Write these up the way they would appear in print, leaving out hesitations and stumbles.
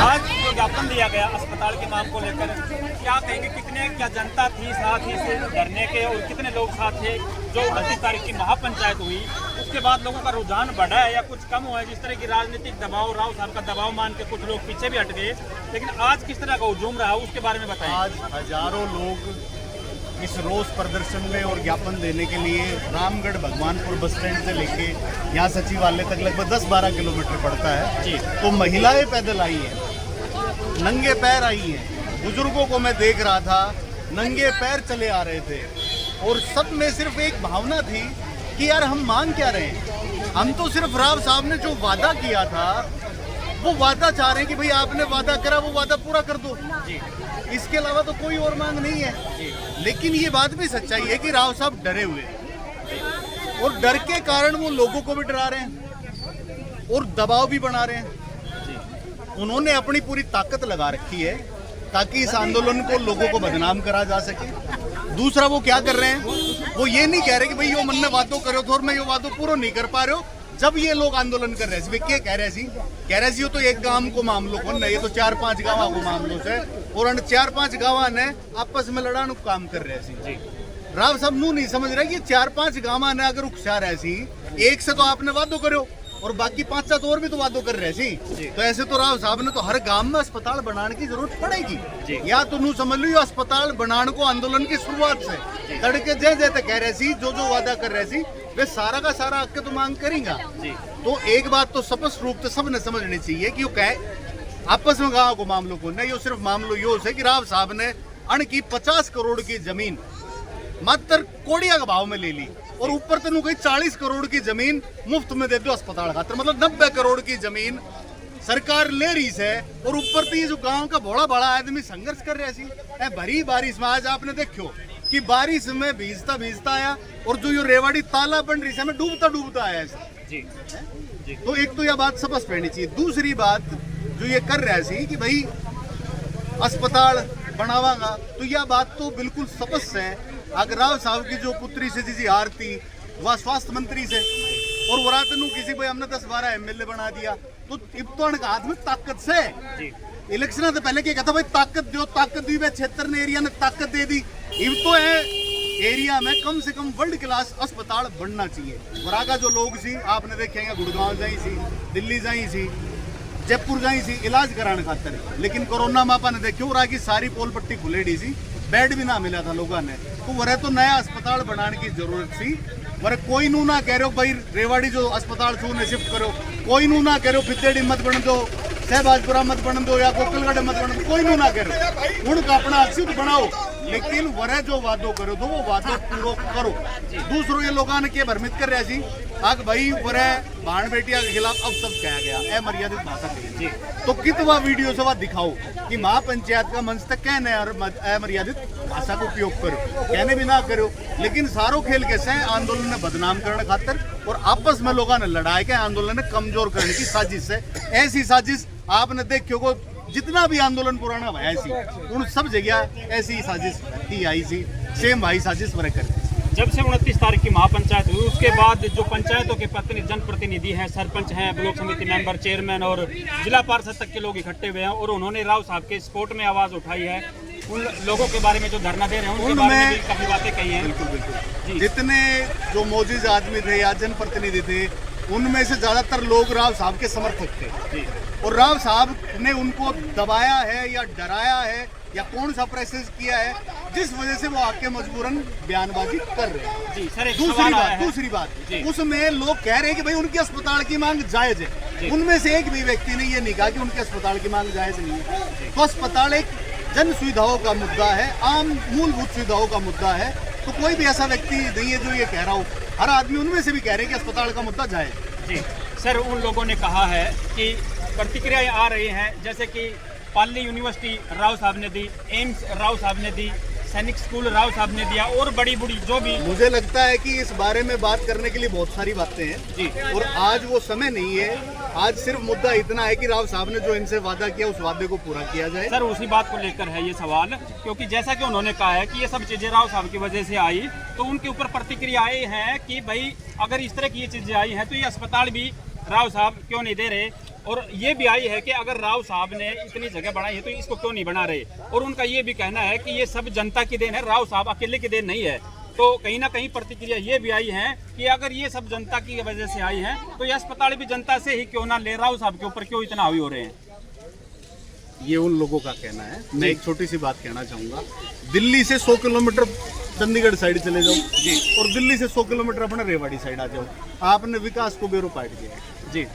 आज जो ज्ञापन दिया गया अस्पताल की मांग को लेकर, क्या कहेंगे, कितने क्या जनता थी साथ ही से धरने के और कितने लोग साथ थे? जो 29 तारीख की महापंचायत हुई उसके बाद लोगों का रुझान बढ़ा है या कुछ कम हुआ है? जिस तरह की राजनीतिक दबाव, राव साहब का दबाव मान के कुछ लोग पीछे भी हट गए, लेकिन आज किस तरह का हुजूम रहा उसके बारे में बताएं। आज हजारों लोग इस रोज प्रदर्शन में और ज्ञापन देने के लिए रामगढ़ भगवानपुर बस स्टैंड से लेके यहाँ सचिवालय तक लगभग 10-12 किलोमीटर पड़ता है जी। तो महिलाएं पैदल आई हैं, नंगे पैर आई हैं, बुजुर्गों को मैं देख रहा था नंगे पैर चले आ रहे थे और सब में सिर्फ एक भावना थी कि यार हम मांग क्या रहे हैं, हम तो सिर्फ राव साहब ने जो वादा किया था वो वादा चाह रहे हैं कि भाई आपने वादा करा वो वादा पूरा कर दो जी। इसके अलावा तो कोई और मांग नहीं है जी। लेकिन ये बात भी सच्चाई है कि राव साहब डरे हुए हैं और डर के कारण वो लोगों को भी डरा रहे हैं और दबाव भी बना रहे हैं जी। उन्होंने अपनी पूरी ताकत लगा रखी है ताकि इस आंदोलन को लोगों को बदनाम करा जा सके। दूसरा वो क्या कर रहे हैं, वो ये नहीं कह रहे कि भाई यो मन ने वादों करो तो और मैं यो वादों पूरा नहीं कर पा रहे हो। जब ये लोग आंदोलन कर रहे क्या कह रहे सी तो एक गांव को मामलो को नहीं, ये तो 4-5 गाँव को मामलों से और 4-5 गाँव ने आपस में लड़ाने को काम कर रहे सी। राव साहब नू नहीं समझ रहे कि 4-5 गाँव ने अगर उकसा रहे सी, एक से तो आपने वादों करो और बाकी 5-7 और भी तो वादों कर रहे सी। तो ऐसे तो राव साहब ने तो हर गांव में अस्पताल बनाने की जरूरत पड़ेगी। या तो नू समझ लो अस्पताल बनाने को आंदोलन की शुरुआत से तड़के जैसे कह रहे सी, जो वादा कर रहे सी वे सारा का सारा हक तो मांग करेंगे। तो एक बात तो स्पष्ट रूप से सबने समझनी चाहिए कि वो कहे आपस में गाँव को मामलों को नहीं, सिर्फ मामलो यो है कि राव साहब ने अण की 50 करोड़ की जमीन मात्र कोड़िया के भाव में ले ली और ऊपर तेन कही 40 करोड़ की जमीन मुफ्त में दे दो अस्पताल खातर, मतलब 90 करोड़ की जमीन सरकार ले रही है और ऊपर तो ये जो गांव का बड़ा बड़ा आदमी संघर्ष कर रहे सी। भरी बारिश में आज आपने देखो कि बारिश में भीजता आया और जो ये रेवाड़ी ताला बन रही है में डूबता आया जी। जी। तो एक तो यह बात स्पष्ट रहनी चाहिए। दूसरी बात जो ये कर रहे सी कि भाई अस्पताल बनावागा, तो यह बात तो बिल्कुल स्पष्ट है। अगर राव साहब की जो पुत्री से जी आरती वह स्वास्थ्य मंत्री से और वो रात किसी भाई हमने 10-12 MLA बना दिया तो इब्तौन का हाथ में ताकत से इलेक्शन से पहले क्या कहता भाई ताकत दी क्षेत्र ने एरिया ने ताकत दे दी। इब तो है एरिया में कम से कम वर्ल्ड क्लास अस्पताल बनना चाहिए। वरागा जो लोग सी आपने देखे गुड़गांव जाई सी, दिल्ली जाई सी, जयपुर जाई सी इलाज कराने खातर, लेकिन कोरोना में आपने देखो वरा की सारी पोल पट्टी खुलेडी सी, बेड भी ना मिला था लोगों ने। तो वह तो नया अस्पताल बनाने की जरूरत थी। वह कोई नू ना कह रहे हो भाई रेवाड़ी जो अस्पताल थी उन्हें शिफ्ट करो, कोई नू ना कह रहे हो फितेड़ी मत बन दो, सहबाजपुरा मत बन दो या गोकलगढ़ मत बन दो, कोई नू ना कह रहे हो उनका अपना अक्षित बनाओ, लेकिन वह जो वादों करो तो वो वादों पूरा करो। दूसरों ये लोगों ने क्या भ्रमित कर रहे सी आग भाई वह भाण बेटिया के खिलाफ अब सब कहा गया अमर्यादित भाषा कही तो कितवा वीडियो से वह दिखाओ कि महापंचायत का मंच तक कहने और अमर्यादित भाषा का उपयोग करो, कहने भी ना करो, लेकिन सारो खेल कैसे है आंदोलन ने बदनाम करने खातर और आपस में लोगों ने लड़ाई के आंदोलन ने कमजोर करने की साजिश है। ऐसी साजिश आपने देखियो को जितना भी आंदोलन पुराना भाई सी उन सब जगह ऐसी साजिश ही आई सी, सेम भाई साजिश वह करती। जब से 29 तारीख की महापंचायत हुई उसके बाद जो पंचायतों के जनप्रतिनिधि हैं, सरपंच हैं, ब्लॉक समिति मेंबर, चेयरमैन और जिला पार्षद तक के लोग इकट्ठे हुए हैं और उन्होंने राव साहब के सपोर्ट में आवाज़ उठाई है। उन लोगों के बारे में जो धरना दे रहे हैं उनके बारे में भी काफी बातें कही हैं। बिल्कुल जितने जो मौजूद आदमी थे या जनप्रतिनिधि थे उनमें से ज्यादातर लोग राव साहब के समर्थक थे और राव साहब ने उनको दबाया है या डराया है या कौन सा प्रोसेस किया है जिस वजह से वो आके मजबूरन बयानबाजी कर रहे हैं। जी सर, दूसरी बात उसमें लोग कह रहे हैं कि भाई उनके अस्पताल की मांग जायज है। उनमें से एक भी व्यक्ति ने ये नहीं कहा कि उनके अस्पताल की मांग जायज नहीं है। तो अस्पताल एक जन सुविधाओं का मुद्दा है, आम मूलभूत सुविधाओं का मुद्दा है। तो कोई भी ऐसा व्यक्ति नहीं है जो ये कह रहा हो, हर आदमी उनमें से भी कह रहे हैं कि अस्पताल का मुद्दा जायज। जी सर, उन लोगों ने कहा है कि प्रतिक्रियाएं आ रही हैं जैसे कि पाली यूनिवर्सिटी राव साहब ने दी, एम्स राव साहब ने दी, सैनिक स्कूल राव साहब ने दिया और बड़ी बड़ी जो भी। मुझे लगता है कि इस बारे में बात करने के लिए बहुत सारी बातें हैं जी और आज वो समय नहीं है। आज सिर्फ मुद्दा इतना है कि राव साहब ने जो इनसे वादा किया उस वादे को पूरा किया जाए। सर उसी बात को लेकर है ये सवाल, क्योंकि जैसा कि उन्होंने कहा है कि ये सब चीजें राव साहब की वजह से आई, तो उनके ऊपर प्रतिक्रियाएं हैं कि भाई अगर इस तरह की ये चीजें आई हैं तो ये अस्पताल भी राव साहब क्यों नहीं दे रहे। और ये भी आई है कि अगर राव साहब ने इतनी जगह बनाई है तो इसको क्यों नहीं बना रहे। और उनका ये भी कहना है कि ये सब जनता की देन है, राव साहब अकेले की देन नहीं है। तो कहीं ना कहीं प्रतिक्रिया ये भी आई है कि अगर ये सब जनता की वजह से आई है तो ये अस्पताल भी जनता से ही क्यों ना ले, राव साहब के ऊपर क्यों इतना हावी हो रहे हैं। ये उन लोगों का कहना है। मैं एक छोटी सी बात कहना चाहूँगा, दिल्ली से 100 किलोमीटर चंडीगढ़ साइड चले जाओ जी, और दिल्ली से 100 किलोमीटर अपने रेवाड़ी साइड आ जाओ, आपने विकास को बेरो पाट किया जी।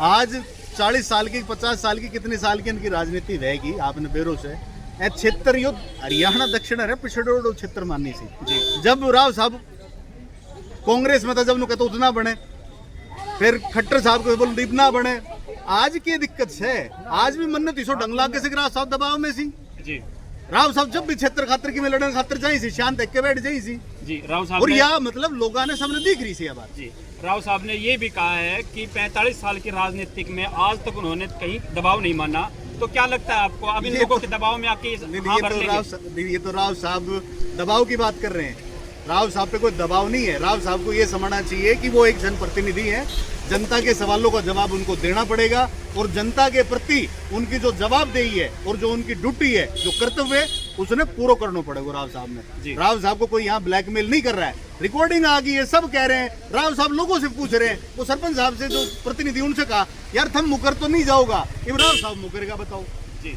आज 40 साल की 50 साल की कितने साल की इनकी राजनीति रहेगी, आपने बेरो से क्षेत्र यो हरियाणा दक्षिण है पिछड़ो क्षेत्र माननी सी जी। जब राव साहब कांग्रेस में था, जब कहते उतना बने, फिर खट्टर साहब को बोल दीपना बने। आज की दिक्कत है, आज भी मन्नत इसो डंगला के से राव साहब दबाव में सी जी। राव साहब जब भी क्षेत्र खातर की में लड़ने खातर जाई सी, शांत एक के बैठ जाई सी जी। राव साहब और या मतलब लोगों ने सामने दिख रही सी ये बात जी। राव साहब ने ये भी कहा है कि 45 साल की राजनीतिक में आज तक उन्होंने कहीं दबाव नहीं माना। तो क्या लगता है आपको अब इन लोगों के दबाव में आके ये तो राव साहब दबाव की बात कर रहे हैं। राव साहब पे कोई दबाव नहीं है। राव साहब को ये समझना चाहिए कि वो एक जनप्रतिनिधि है, जनता के सवालों का जवाब उनको देना पड़ेगा और जनता के प्रति उनकी जो जवाबदेही है और जो उनकी ड्यूटी है, जो कर्तव्य है, उसने पूरा करना पड़ेगा राव साहब ने। राव साहब को कोई यहाँ ब्लैकमेल नहीं कर रहा है, रिकॉर्डिंग आ गई है, सब कह रहे हैं। राव साहब लोगों से पूछ रहे हैं, वो सरपंच साहब से जो प्रतिनिधि उनसे कहा यार थम मुकर तो नहीं जाओगा, ये राव साहब मुकरेगा बताओ जी।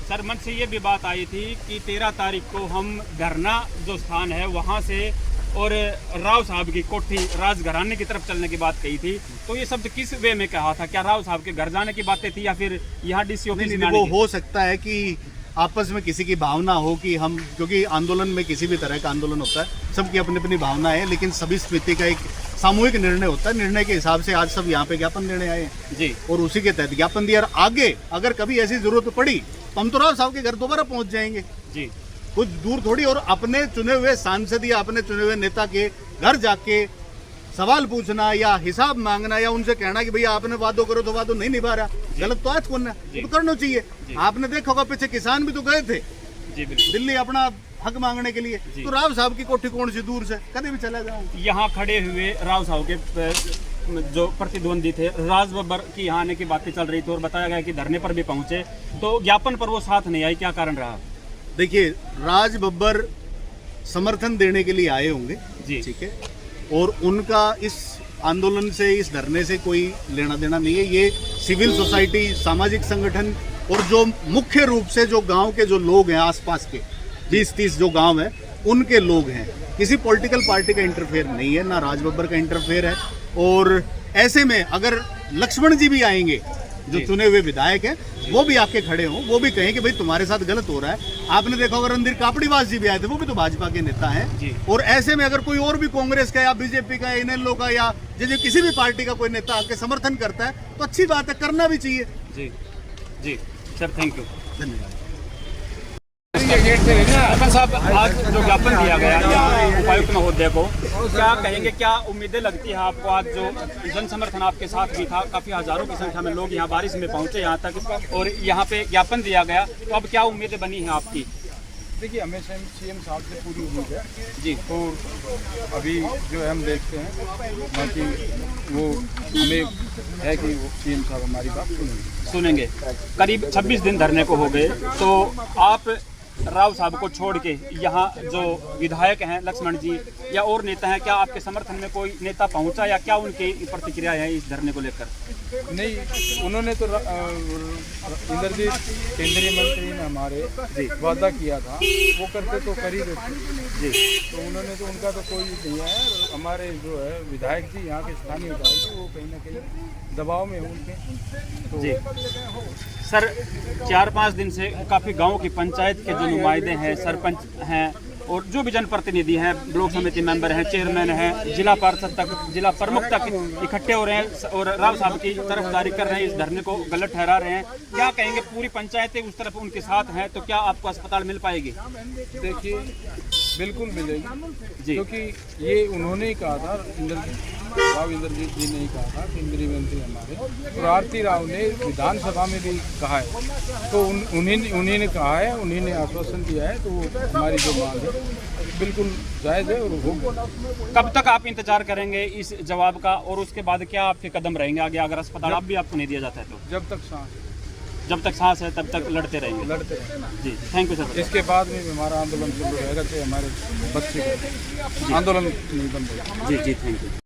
सर मन से ये भी बात आई थी कि 13 तारीख को हम धरना जो स्थान है वहाँ से और राव साहब की कोठी राजघराने की तरफ चलने की बात कही थी। तो ये शब्द किस वे में कहा था? क्या राव साहब के घर जाने की बातें थी या फिर यहाँ डीसी ऑफिस में? वो हो सकता है कि आपस में किसी की भावना हो कि हम, क्योंकि आंदोलन में किसी भी तरह का आंदोलन होता है, सबकी अपनी अपनी भावना है, लेकिन सभी समिति का एक सामूहिक निर्णय होता है। निर्णय के हिसाब से आज सब यहाँ पे ज्ञापन देने आए जी और उसी के तहत ज्ञापन दिया। और आगे अगर कभी ऐसी जरूरत पड़ी तो हम तो राव साहब के घर दोबारा पहुंच जाएंगे जी, कुछ दूर थोड़ी। और अपने चुने हुए सांसद या अपने चुने हुए नेता के घर जाके सवाल पूछना या हिसाब मांगना या उनसे कहना कि भैया आपने वादों करो तो वादों नहीं निभा रहा, गलत तो आज कौन है, तो करना चाहिए। आपने देखा होगा पीछे किसान भी तो गए थे जी दिल्ली अपना हक मांगने के लिए। तो राव साहब की कोठी कौन सी दूर से, कभी भी चला जाओ। यहाँ खड़े हुए राव साहब के जो प्रतिद्वंदी थे राज बब्बर की यहाँ आने की बातें चल रही थी और बताया गया कि धरने पर भी पहुंचे, तो ज्ञापन पर वो साथ नहीं आई, क्या कारण रहा? देखिए, राज बब्बर समर्थन देने के लिए आए होंगे जी, ठीक है, और उनका इस आंदोलन से, इस धरने से कोई लेना देना नहीं है। ये सिविल सोसाइटी, सामाजिक संगठन और जो मुख्य रूप से जो गांव के जो लोग हैं, आसपास के 20-30 जो गांव हैं, उनके लोग हैं। किसी पॉलिटिकल पार्टी का इंटरफेयर नहीं है, ना राज बब्बर का इंटरफेयर है। और ऐसे में अगर लक्ष्मण जी भी आएंगे, जो चुने हुए विधायक हैं, वो भी आके खड़े हों, वो भी कहें कि भाई तुम्हारे साथ गलत हो रहा है। आपने देखा होगा रणधीर कापड़ीवास जी भी आए थे, वो भी तो भाजपा के नेता हैं। और ऐसे में अगर कोई और भी कांग्रेस का या बीजेपी का, इनेलो का या जैसे किसी भी पार्टी का कोई नेता आके समर्थन करता है तो अच्छी बात है, करना भी चाहिए। जी जी सर, थैंक यू, धन्यवाद। सरपंच साहब, आज जो ज्ञापन दिया गया यहाँ उपायुक्त महोदय को, क्या कहेंगे, क्या उम्मीदें लगती है आपको? आज जो जन समर्थन आपके साथ भी था, काफी हजारों की संख्या में लोग यहाँ बारिश में पहुंचे यहाँ तक और यहाँ पे ज्ञापन दिया गया, तो अब क्या उम्मीदें बनी हैं आपकी? देखिए, हमें सीएम साहब से पूरी उम्मीद है जी। तो अभी जो है हम देखते हैं, बाकी वो हमें है कि वो सीएम साहब हमारी बात सुनेंगे। करीब 26 दिन धरने को हो गए, तो आप राव साहब को छोड़ के यहाँ जो विधायक हैं लक्ष्मण जी या और नेता हैं, क्या आपके समर्थन में कोई नेता पहुँचा या क्या उनकी प्रतिक्रिया है इस धरने को लेकर? नहीं, उन्होंने तो इंद्रजीत केंद्रीय मंत्री ने हमारे वादा किया था, वो करते तो कर ही देते जी। तो उन्होंने तो, उनका तो कोई नहीं है। हमारे जो है विधायक जी, यहाँ के स्थानीय विधायक जी, वो कहीं ना कहीं दबाव में उनके तो जी। सर, 4-5 दिन से काफ़ी गाँव की पंचायत के जो नुमाइंदे हैं, सरपंच हैं और जो भी जनप्रतिनिधि हैं, ब्लॉक समिति मेंबर हैं, चेयरमैन हैं, जिला पार्षद तक, जिला प्रमुख तक इकट्ठे हो रहे हैं और राव साहब की तरफदारी कर रहे हैं, इस धरने को गलत ठहरा रहे हैं। क्या कहेंगे, पूरी पंचायतें उस तरफ उनके साथ हैं, तो क्या आपको अस्पताल मिल पाएगी? देखिए, बिल्कुल मिलेगी जी। क्योंकि ये उन्होंने ही कहा था, राव इंद्रजीत जी ने ही कहा था, केंद्रीय मंत्री हमारे, और आरती राव ने विधानसभा में भी कहा है, तो उन्हीं ने कहा है, उन्हीं ने आश्वासन दिया है, तो हमारी जो मांग है बिल्कुल जायज़ है और होगी। कब तक आप इंतजार करेंगे इस जवाब का, और उसके बाद क्या आपके कदम रहेंगे आगे अगर अस्पताल अब भी आपको नहीं दिया जाता है तो? जब तक सांस है तब तक लड़ते रहेंगे। जी, थैंक यू सर। इसके बाद में हमारा आंदोलन शुरू रहेगा, चाहे हमारे बच्चे आंदोलन नहीं बंद होगा। जी जी, थैंक यू।